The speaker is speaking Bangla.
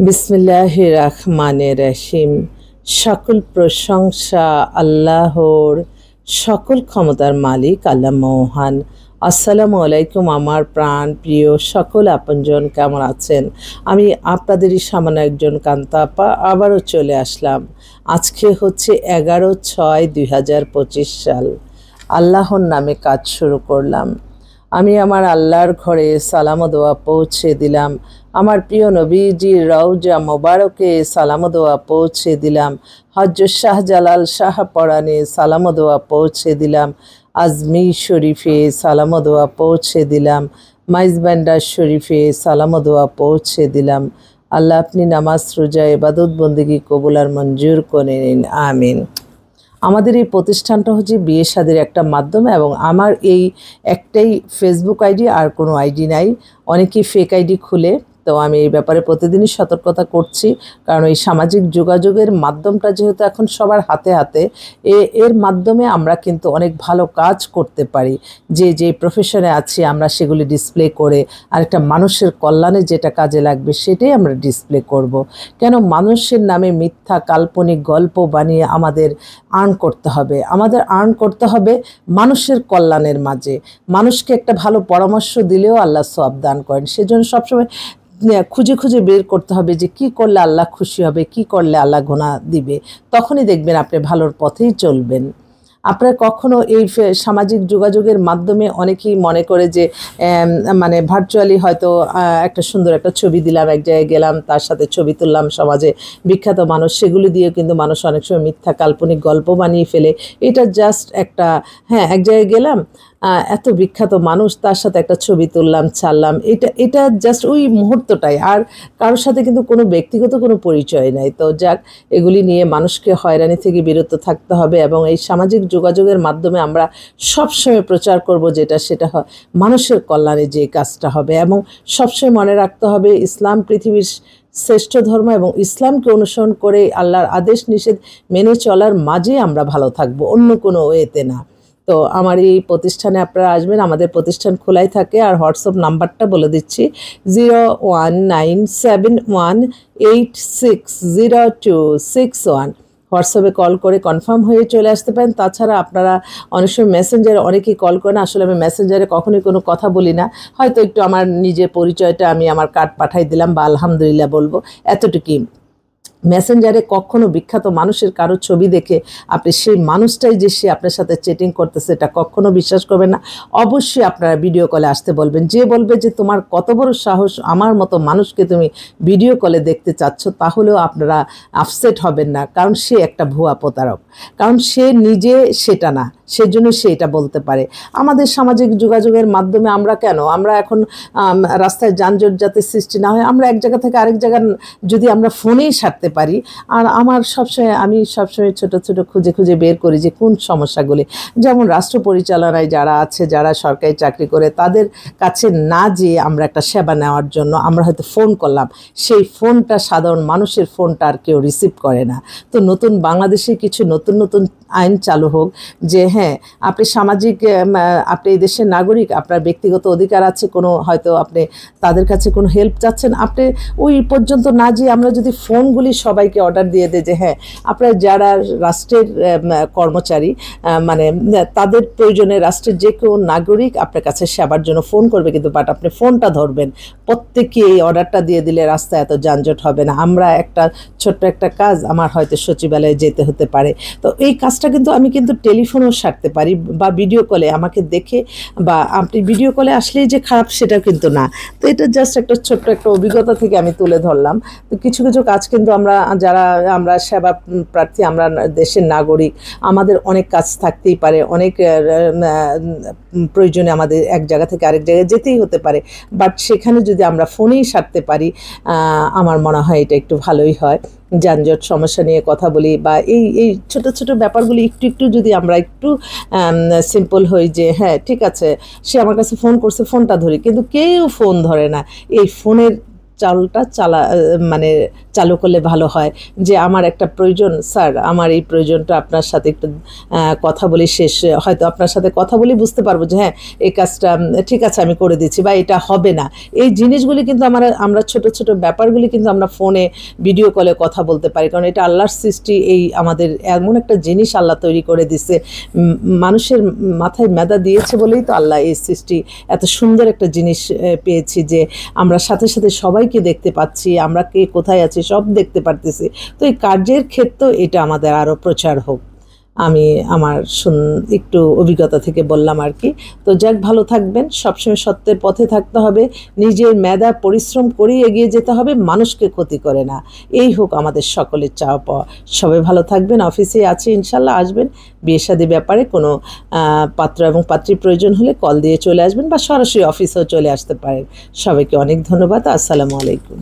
বিসমিল্লাহির রহমানির রহিম। সকল প্রশংসা আল্লাহর, সকল ক্ষমতার মালিক আল্লাহ মহান। আসসালামু আলাইকুম আমার প্রাণ প্রিয় সকল আপনজন, কেমন আছেন? আমি আপনাদেরই সামান্য একজন কান্তাপা আবারও চলে আসলাম। আজকে হচ্ছে 11/6/2025 সাল। আল্লাহর নামে কাজ শুরু করলাম। আমি আমার আল্লাহর ঘরে সালাম ও দোয়া পৌঁছে দিলাম। আমার প্রিয় নবীজির রওজা মোবারকে সালাম ও দোয়া পৌঁছে দিলাম। হযরত শাহজালাল শাহ পরাণে সালাম ও দোয়া পৌঁছে দিলাম। আজমির শরীফে সালাম ও দোয়া পৌঁছে দিলাম। মাইজবান্ডার শরীফে সালাম ও দোয়া পৌঁছে দিলাম। আল্লাহ আপনি নামাজ রোজা ইবাদত বন্দেগী কবুল আর মঞ্জুর করে নিন, আমিন। আমাদের এই প্রতিষ্ঠানটা হচ্ছে বিয়ে শাদীর একটা মাধ্যম, এবং আমার এই একটাই ফেসবুক আইডি, আর কোনো আইডি নাই। অনেকেই ফেক আইডি খুলে, তো আমি এই ব্যাপারে প্রতিদিনই সতর্কতা করছি। কারণ এই সামাজিক যোগাযোগের মাধ্যমটা যেহেতু এখন সবার হাতে হাতে, এর মাধ্যমে আমরা কিন্তু অনেক ভালো কাজ করতে পারি। যে প্রফেশনে আছি আমরা সেগুলি ডিসপ্লে করে আরেকটা মানুষের কল্যাণে যেটা কাজে লাগবে সেটাই আমরা ডিসপ্লে করব। কেন মানুষের নামে মিথ্যা কাল্পনিক গল্প বানিয়ে আমাদের আর্ন করতে হবে? আমাদের আর্ন করতে হবে মানুষের কল্যাণের মাঝে। মানুষকে একটা ভালো পরামর্শ দিলেও আল্লাহ সওয়াব দান করেন। সেজন্য সবসময় খুঁজে খুঁজে বের করতে হবে যে কি করলে আল্লাহ খুশি হবে, কি করলে আল্লাহ গুনাহ দিবে। তখনই দেখবেন আপনি ভালোর পথেই চলবেন। আপনার কখনো এই সামাজিক যোগাযোগের মাধ্যমে অনেকেই মনে করে যে মানে ভার্চুয়ালি হয়তো একটা সুন্দর একটা ছবি দিলাম, এক জায়গায় গেলাম, তার সাথে ছবি তুললাম, সমাজে বিখ্যাত মানুষ, সেগুলি দিয়ে কিন্তু মানুষ অনেক সময় মিথ্যা কাল্পনিক গল্প বানিয়ে ফেলে। এটা জাস্ট একটা, হ্যাঁ, এক জায়গায় গেলাম, এত বিখ্যাত মানুষ, তার সাথে একটা ছবি তুললাম, ছাড়লাম, এটা জাস্ট ওই মুহূর্তটাই, আর কারোর সাথে কিন্তু কোনো ব্যক্তিগত কোনো পরিচয় নাই। তো যাক, এগুলি নিয়ে মানুষকে হয়রানি থেকে বিরত থাকতে হবে, এবং এই সামাজিক যোগাযোগের মাধ্যমে আমরা সবসময় প্রচার করব সেটা হয় মানুষের কল্যাণে যে কাজটা হবে। এবং সবসময় মনে রাখতে হবে ইসলাম পৃথিবীর শ্রেষ্ঠ ধর্ম, এবং ইসলামকে অনুসরণ করে আল্লাহর আদেশ নিষেধ মেনে চলার মাঝে আমরা ভালো থাকবো, অন্য কোনো ওয়েতে না। তো আমার এই প্রতিষ্ঠানে আপনারা আসবেন, আমাদের প্রতিষ্ঠান খোলাই থাকে। আর হোয়াটসঅ্যাপ নাম্বারটা বলে দিচ্ছি, 01971860261। হোয়াটসঅ্যাপে কল করে কনফার্ম হয়ে চলে আসতে পারেন। তাছাড়া আপনারা অনেক সময় মেসেঞ্জারে অনেকেই কল করেন, আসলে আমি মেসেঞ্জারে কখনোই কোনো কথা বলি না। হয়তো একটু আমার নিজের পরিচয়টা আমি আমার কার্ড পাঠাই দিলাম বা আলহামদুলিল্লাহ বলবো, এতটুকুই। মেসেঞ্জারে কখনো বিখ্যাত মানুষের কারো ছবি দেখে আপনি সেই মানুষটাই যে সে আপনার সাথে চ্যাটিং করতেছে এটা কখনো বিশ্বাস করবেন না। অবশ্যই আপনারা ভিডিও কলে আসতে বলবেন। যে বলবে যে তোমার কত বড় সাহস, আমার মতো মানুষকে তুমি ভিডিও কলে দেখতে চাচ্ছ, তাহলেও আপনারা আপসেট হবেন না, কারণ সে একটা ভুয়া প্রতারক। কারণ সে নিজে সেটা না, সেজন্য সে এটা বলতে পারে। আমাদের সামাজিক যোগাযোগের মাধ্যমে আমরা এখন রাস্তায় যানজট যাতে সৃষ্টি না হয়, আমরা এক জায়গা থেকে আরেক জায়গা যদি আমরা ফোনেই সারতে পারি। আর আমি সবসময় ছোট ছোট খুঁজে খুঁজে বের করি যে কোন সমস্যাগুলি, যেমন রাষ্ট্র পরিচালনায় যারা আছে, যারা সরকারি চাকরি করে, তাদের কাছে না যেয়ে আমরা একটা সেবা নেওয়ার জন্য আমরা হয়তো ফোন করলাম, সেই ফোনটা সাধারণ মানুষের ফোনটা আর কেউ রিসিভ করে না। তো নতুন বাংলাদেশে কিছু নতুন নতুন আইন চালু হোক যে হ্যাঁ, আপনি আপনি এই দেশের নাগরিক, আপনার ব্যক্তিগত অধিকার আছে, কোনো হয়তো আপনি তাদের কাছে কোনো হেল্প চাচ্ছেন, আপনি ওই পর্যন্ত না যেয়ে আমরা যদি ফোনগুলি সবাইকে অর্ডার দিয়ে দেয় যে হ্যাঁ, আপনারা যারা রাষ্ট্রের কর্মচারী, মানে তাদের প্রয়োজনে রাষ্ট্রের যে কেউ নাগরিক আপনার কাছে সেবার জন্য ফোন করবে, কিন্তু বাট আপনি ফোনটা ধরবেন। প্রত্যেককে এই অর্ডারটা দিয়ে দিলে রাস্তায় এত যানজট হবে না। আমরা ছোট্ট একটা কাজ, আমার হয়তো সচিবালয়ে যেতে হতে পারে, তো এই কাজটা কিন্তু আমি টেলিফোনেও সারতে পারি, বা ভিডিও কলে আমাকে দেখে, বা আপনি ভিডিও কলে আসলেই যে খারাপ সেটা কিন্তু না। তো এটা জাস্ট একটা ছোট্ট একটা অভিজ্ঞতা থেকে আমি তুলে ধরলাম। তো কিছু কিছু কাজ কিন্তু আমরা সেবা প্রার্থী, আমরা দেশের নাগরিক, আমাদের অনেক কাজ থাকতেই পারে, অনেক প্রয়োজনে আমাদের এক জায়গা থেকে আরেক জায়গায় যেতেই হতে পারে, বাট সেখানে যদি আমরা ফোনেই সারতে পারি, আমার মনে হয় এটা একটু ভালোই হয়। যানজট সমস্যা নিয়ে কথা বলি, বা এই ছোট ছোট ব্যাপারগুলি একটু একটু যদি আমরা একটু সিম্পল হই যে হ্যাঁ ঠিক আছে, সে আমার কাছে ফোন করছে, ফোনটা ধরি, কিন্তু কেউ ফোন ধরে না। এই ফোনের চালটা মানে চালু করলে ভালো হয়, যে আমার একটা প্রয়োজন স্যার, আমার এই প্রয়োজনটা আপনার সাথে একটু কথা বলি, শেষ হয়তো আপনার সাথে কথা বলি বুঝতে পারবো যে হ্যাঁ এই কাজটা ঠিক আছে আমি করে দিচ্ছি, বা এটা হবে না। এই জিনিসগুলি কিন্তু আমরা ছোট ছোট ব্যাপারগুলি কিন্তু আমরা ফোনে ভিডিও কলে কথা বলতে পারি, কারণ এটা আল্লাহর সৃষ্টি। এই আমাদের এমন একটা জিনিস আল্লাহ তৈরি করে দিছে, মানুষের মাথায় মেধা দিয়েছে বলেই তো আল্লাহ এই সৃষ্টি এত সুন্দর একটা জিনিস পেয়েছি, যে আমরা সাথে সাথে সবাইকে দেখতে পাচ্ছি, আমরা কে কোথায় আছি সব দেখতে পারতেছি। তো এই কার্যের ক্ষেত্রেও এটা আমাদের আরও প্রচার হোক, আমি আমার একটু অভিজ্ঞতা থেকে বললাম আর কি। তো যাক, ভালো থাকবেন, সবসময় সত্যের পথে থাকতে হবে, নিজের মেধা পরিশ্রম করেই এগিয়ে যেতে হবে, মানুষকে ক্ষতি করে না। এই হোক আমাদের সকলের চাওয়া পাওয়া। সবাই ভালো থাকবেন, অফিসে আছি ইনশাল্লাহ, আসবেন। বিয়ে শাদী ব্যাপারে কোনো পাত্র এবং পাত্রীর প্রয়োজন হলে কল দিয়ে চলে আসবেন, বা সরাসরি অফিসেও চলে আসতে পারেন। সবাইকে অনেক ধন্যবাদ। আসসালামু আলাইকুম।